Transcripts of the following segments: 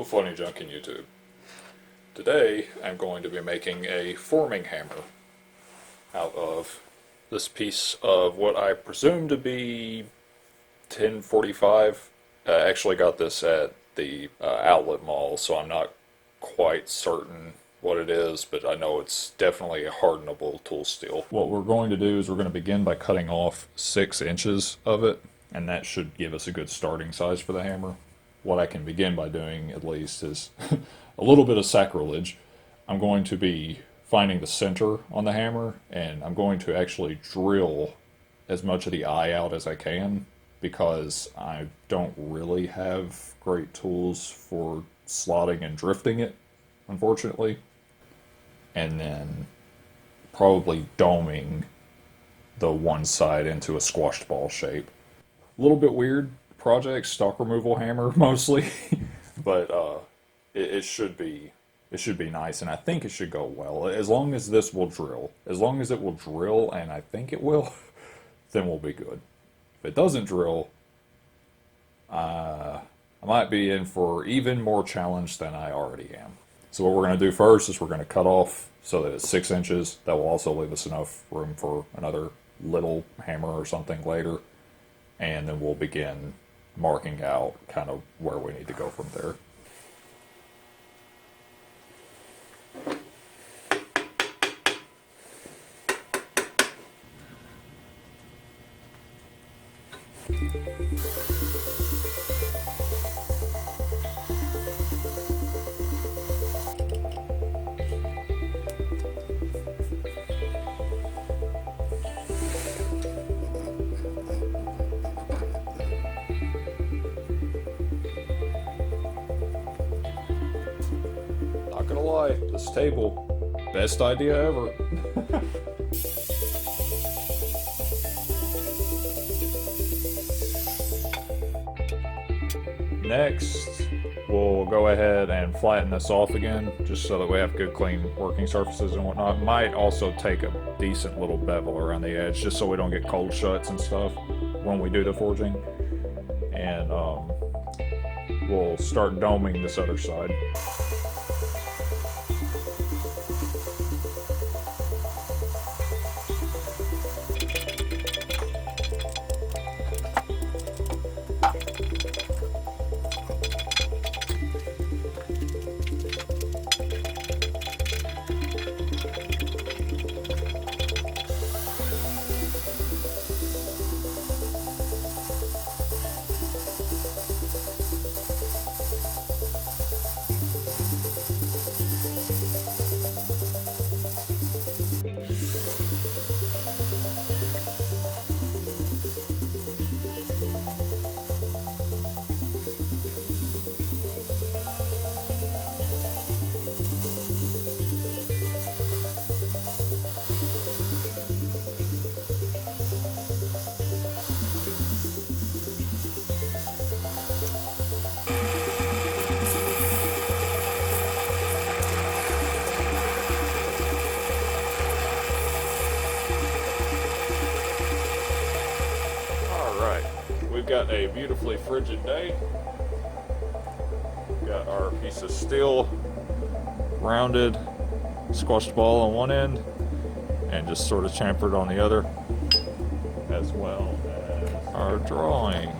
Hello, Funny Junk in YouTube. Today I'm going to be making a forming hammer out of this piece of what I presume to be 1045. I actually got this at the outlet mall, so I'm not quite certain what it is, but I know it's definitely a hardenable tool steel. What we're going to do is we're going to begin by cutting off 6 inches of it, and that should give us a good starting size for the hammer. What I can begin by doing, at least, is a little bit of sacrilege. I'm going to be finding the center on the hammer, and I'm going to actually drill as much of the eye out as I can, because I don't really have great tools for slotting and drifting it, unfortunately. And then probably doming the one side into a squashed ball shape. A little bit weird project, stock removal hammer mostly, but it should be nice, and I think it should go well as long as this will drill. As long as it will drill, and I think it will, then we'll be good. If it doesn't drill, I might be in for even more challenge than I already am. So what we're going to do first is we're going to cut off so that it's 6 inches. That will also leave us enough room for another little hammer or something later, and then we'll begin marking out kind of where we need to go from there. Not gonna lie, this table, best idea ever. Next, we'll go ahead and flatten this off again, just so that we have good clean working surfaces and whatnot. Might also take a decent little bevel around the edge, just so we don't get cold shuts and stuff when we do the forging. And we'll start doming this other side. We've got a beautifully frigid day. Got our piece of steel, rounded, squashed ball on one end, and just sort of chamfered on the other, as well as our drawing.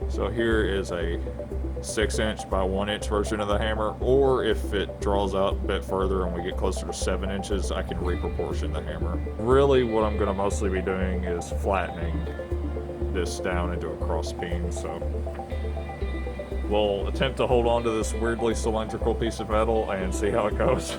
So here is a 6-inch by 1-inch version of the hammer, or if it draws out a bit further and we get closer to 7 inches, I can reproportion the hammer. Really, what I'm going to mostly be doing is flattening this down into a cross beam, so we'll attempt to hold on to this weirdly cylindrical piece of metal and see how it goes.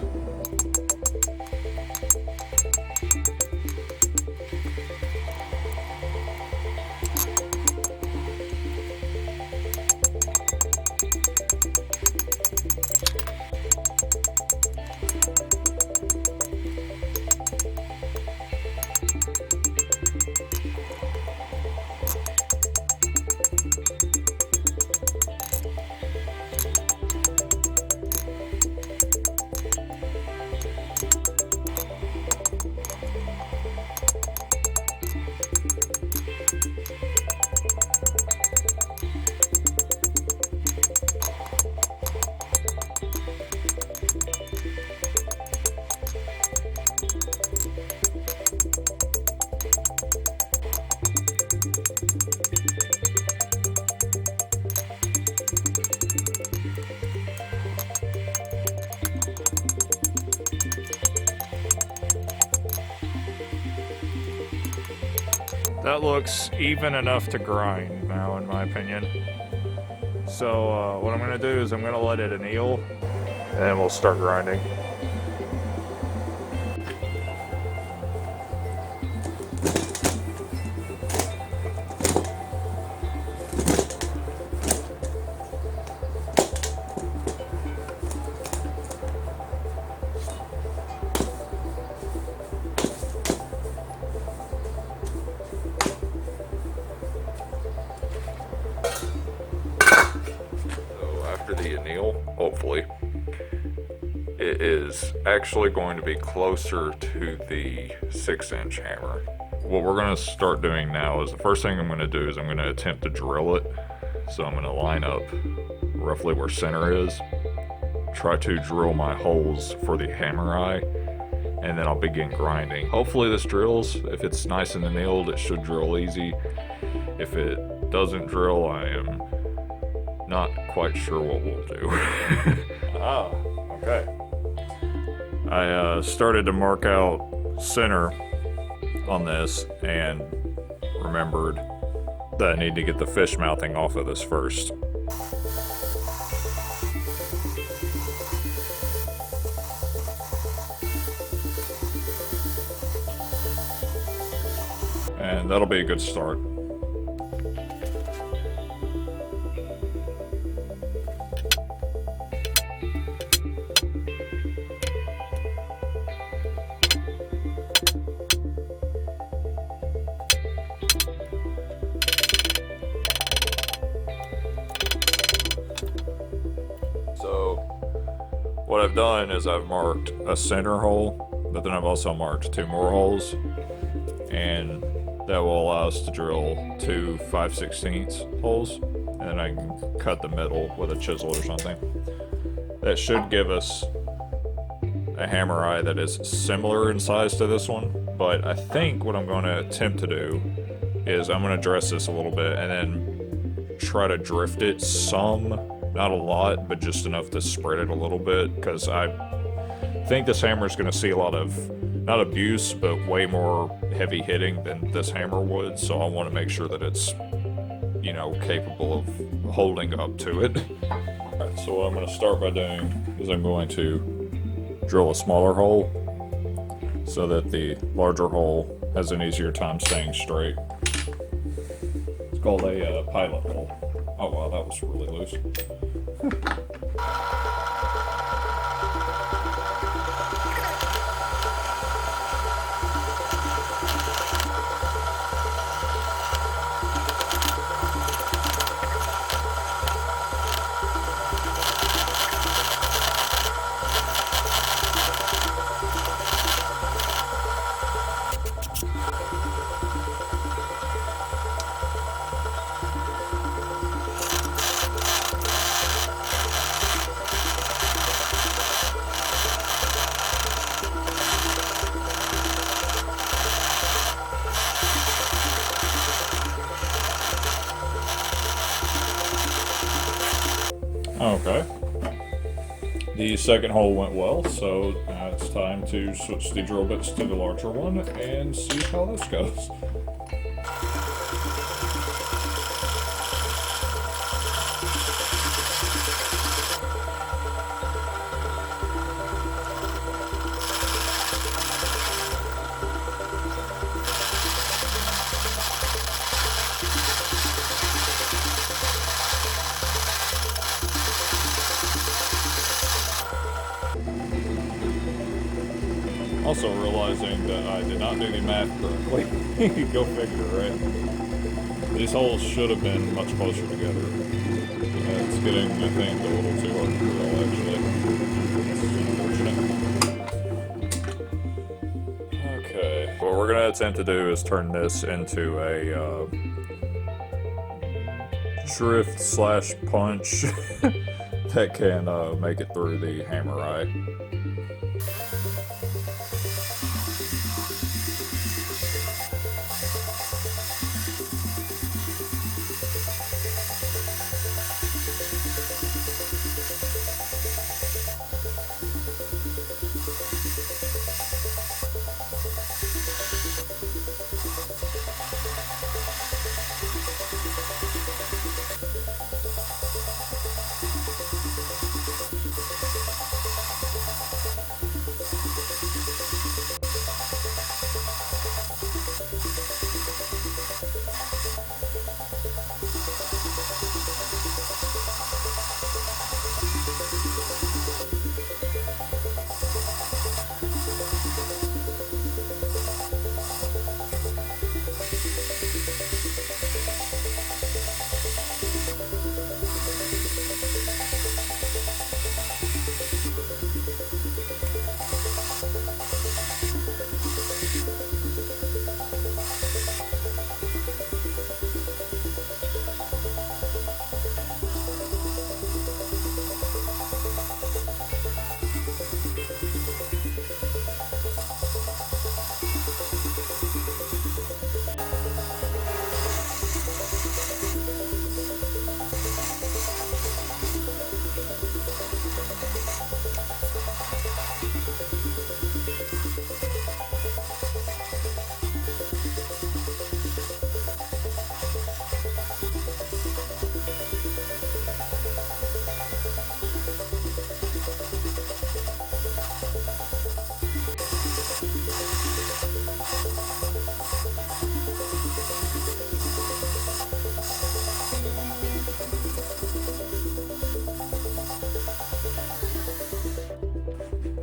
That looks even enough to grind now, in my opinion. So what I'm gonna do is I'm gonna let it anneal, and then we'll start grinding. After the anneal, hopefully, it is actually going to be closer to the 6-inch hammer. What we're going to start doing now is the first thing I'm going to do is I'm going to attempt to drill it. So I'm going to line up roughly where center is, try to drill my holes for the hammer eye, and then I'll begin grinding. Hopefully this drills. If it's nice and annealed, it should drill easy. If it doesn't drill, I am not quite sure what we'll do. Okay. I started to mark out center on this and remembered that I need to get the fish mouthing off of this first. And that'll be a good start. So what I've done is I've marked a center hole, but then I've also marked 2 more holes, and that will allow us to drill 2 5/16 holes, and then I can cut the middle with a chisel or something. That should give us a hammer eye that is similar in size to this one, but I think what I'm going to attempt to do is I'm going to dress this a little bit and then try to drift it some. Not a lot, but just enough to spread it a little bit, because I think this hammer is going to see a lot of, not abuse, but way more heavy hitting than this hammer would, so I want to make sure that it's, you know, capable of holding up to it. Alright, so what I'm going to start by doing is I'm going to drill a smaller hole so that the larger hole has an easier time staying straight. It's called a pilot hole. Oh wow, that was really loose. Okay. The second hole went well, so now it's time to switch the drill bits to the larger one and see how this goes. Also realizing that I did not do the math correctly. Go figure, right? These holes should have been much closer together. It's getting, I think, a little too hard to drill, actually. It's unfortunate. Okay, what we're going to attempt to do is turn this into a drift slash punch that can make it through the hammer eye.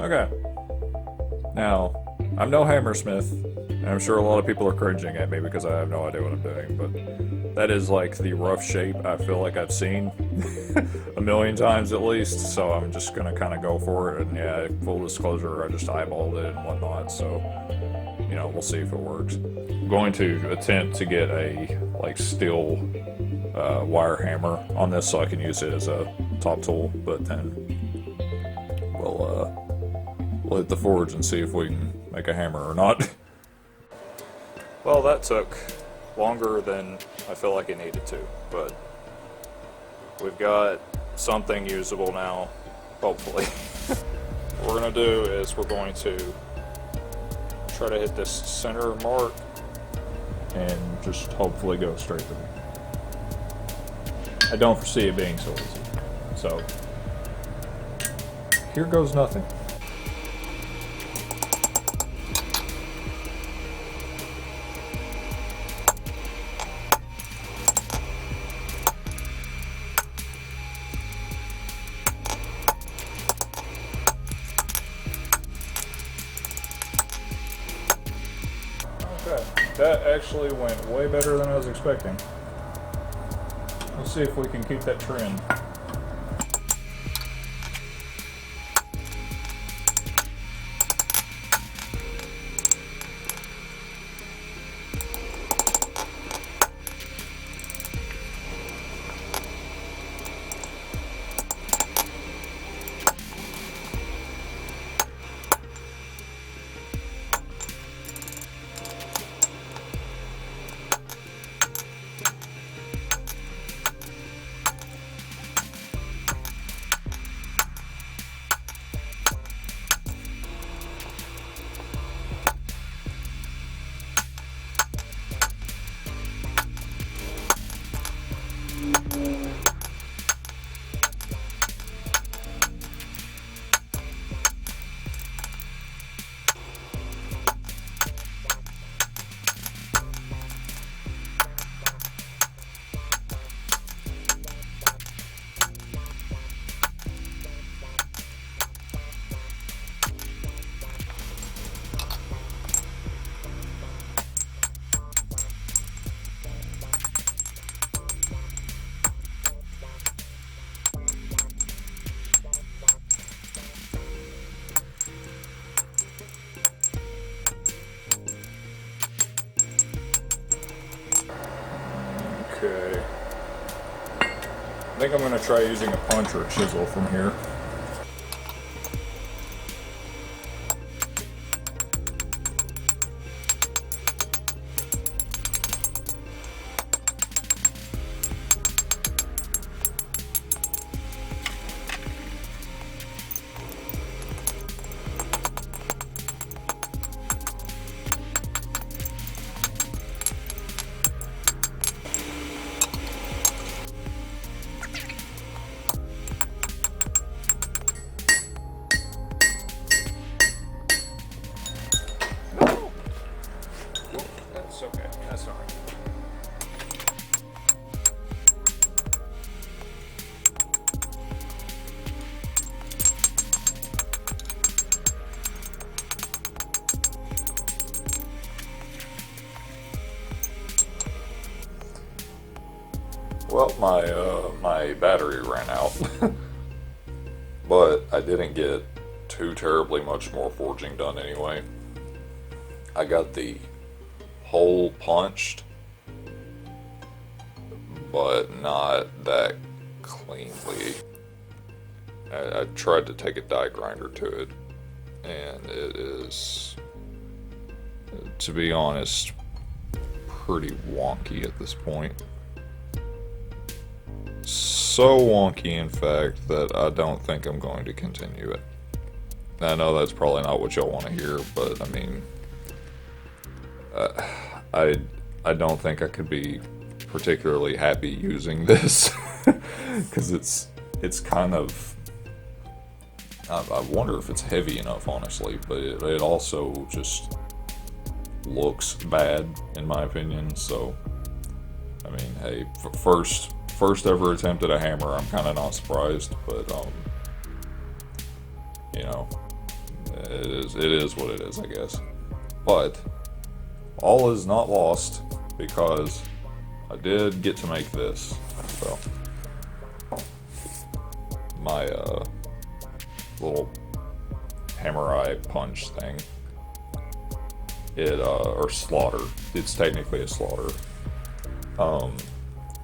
Okay. Now, I'm no hammersmith, and I'm sure a lot of people are cringing at me because I have no idea what I'm doing, but that is like the rough shape I feel like I've seen a million times at least, so I'm just gonna kind of go for it, and yeah, full disclosure, I just eyeballed it and whatnot, so, you know, we'll see if it works. I'm going to attempt to get a, like, steel wire hammer on this so I can use it as a top tool, but then we'll hit the forge and see if we can make a hammer or not. Well, that took longer than I feel like it needed to, but we've got something usable now, hopefully. What we're going to do is we're going to try to hit this center mark and just hopefully go straight through. I don't foresee it being so easy. So, here goes nothing. Okay, that actually went way better than I was expecting. Let's see if we can keep that trend. Okay. I think I'm going to try using a punch or a chisel from here. That's okay. That's all right. Well, my battery ran out, but I didn't get too terribly much more forging done anyway. I got the hole punched, but not that cleanly. I tried to take a die grinder to it, and it is, to be honest, pretty wonky at this point. So wonky, in fact, that I don't think I'm going to continue it. I know that's probably not what y'all want to hear, but I mean, I don't think I could be particularly happy using this because it's kind of, I wonder if it's heavy enough, honestly, but it also just looks bad in my opinion. So I mean, hey, first ever attempt at a hammer, I'm kind of not surprised, but you know, it is what it is, I guess. But all is not lost, because I did get to make this. So my little hammer eye punch thing, or slaughter, it's technically a slaughter.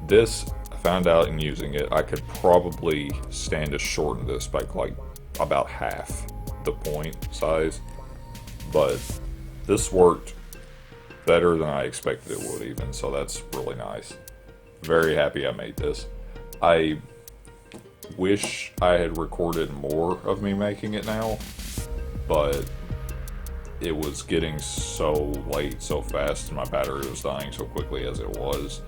This, I found out in using it, I could probably stand to shorten this by like about half the point size, but this worked better than I expected it would even, so that's really nice. Very happy I made this. I wish I had recorded more of me making it now, but it was getting so late so fast and my battery was dying so quickly as it was,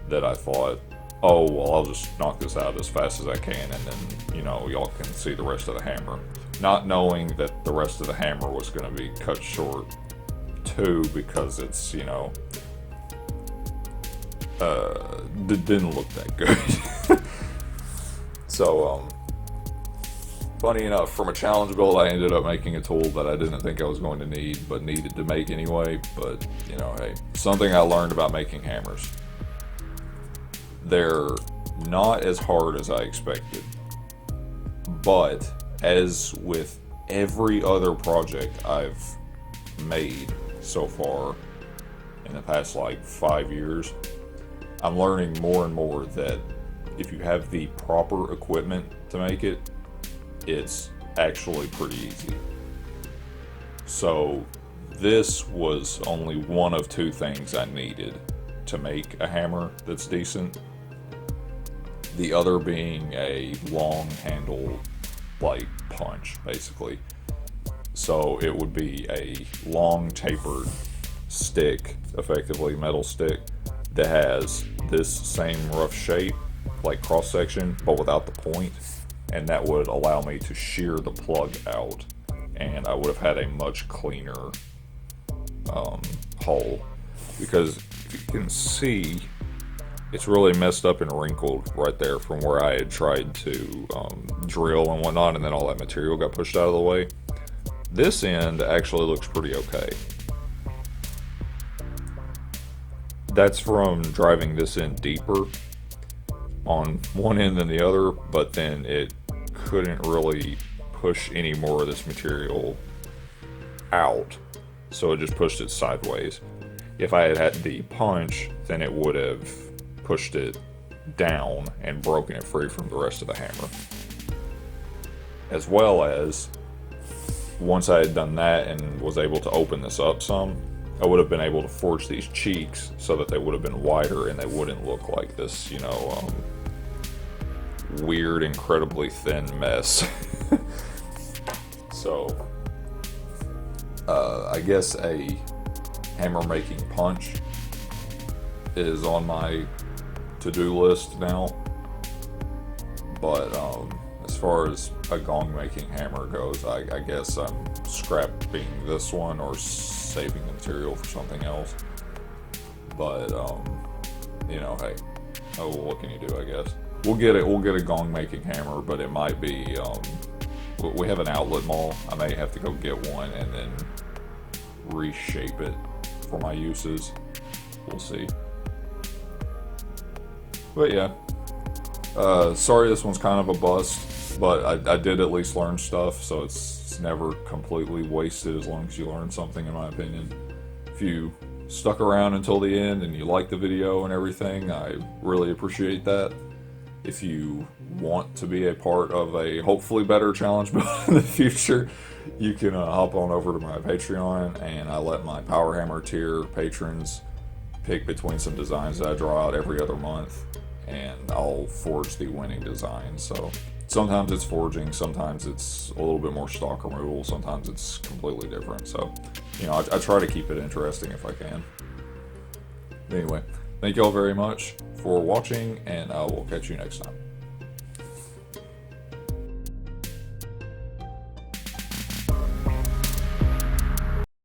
that I thought, oh, well, I'll just knock this out as fast as I can, and then, you know, y'all can see the rest of the hammer. Not knowing that the rest of the hammer was going to be cut short, too, because it's, you know, it didn't look that good. So, funny enough, from a challenge build, I ended up making a tool that I didn't think I was going to need, but needed to make anyway. But, you know, hey, something I learned about making hammers. They're not as hard as I expected, but as with every other project I've made so far in the past like 5 years, I'm learning more and more that if you have the proper equipment to make it, it's actually pretty easy. So this was only one of two things I needed to make a hammer that's decent. The other being a long handle, like, punch, basically. So it would be a long tapered stick, effectively metal stick, that has this same rough shape, like cross section, but without the point, and that would allow me to shear the plug out, and I would have had a much cleaner hole. Because if you can see, it's really messed up and wrinkled right there from where I had tried to drill and whatnot, and then all that material got pushed out of the way. This end actually looks pretty okay. That's from driving this in deeper on one end than the other, but then it couldn't really push any more of this material out, so it just pushed it sideways. If I had had the punch, then it would have pushed it down and broken it free from the rest of the hammer. As well as, once I had done that and was able to open this up some, I would have been able to forge these cheeks so that they would have been wider and they wouldn't look like this, you know, weird, incredibly thin mess. So, I guess a hammer making punch is on my to-do list now, but as far as a gong making hammer goes, I guess I'm scrapping this one or saving the material for something else. But you know, hey, oh, what can you do? I guess we'll get a gong making hammer, but it might be we have an outlet mall. I may have to go get one and then reshape it for my uses. We'll see. But yeah, sorry this one's kind of a bust, but I did at least learn stuff, so it's never completely wasted as long as you learn something, in my opinion. If you stuck around until the end and you liked the video and everything, I really appreciate that. If you want to be a part of a hopefully better challenge build in the future, you can hop on over to my Patreon, and I let my Power Hammer tier patrons pick between some designs that I draw out every other month, and I'll forge the winning design. So sometimes it's forging, sometimes it's a little bit more stock removal, sometimes it's completely different. So, you know, I try to keep it interesting if I can. Anyway, thank you all very much for watching, and I will catch you next time.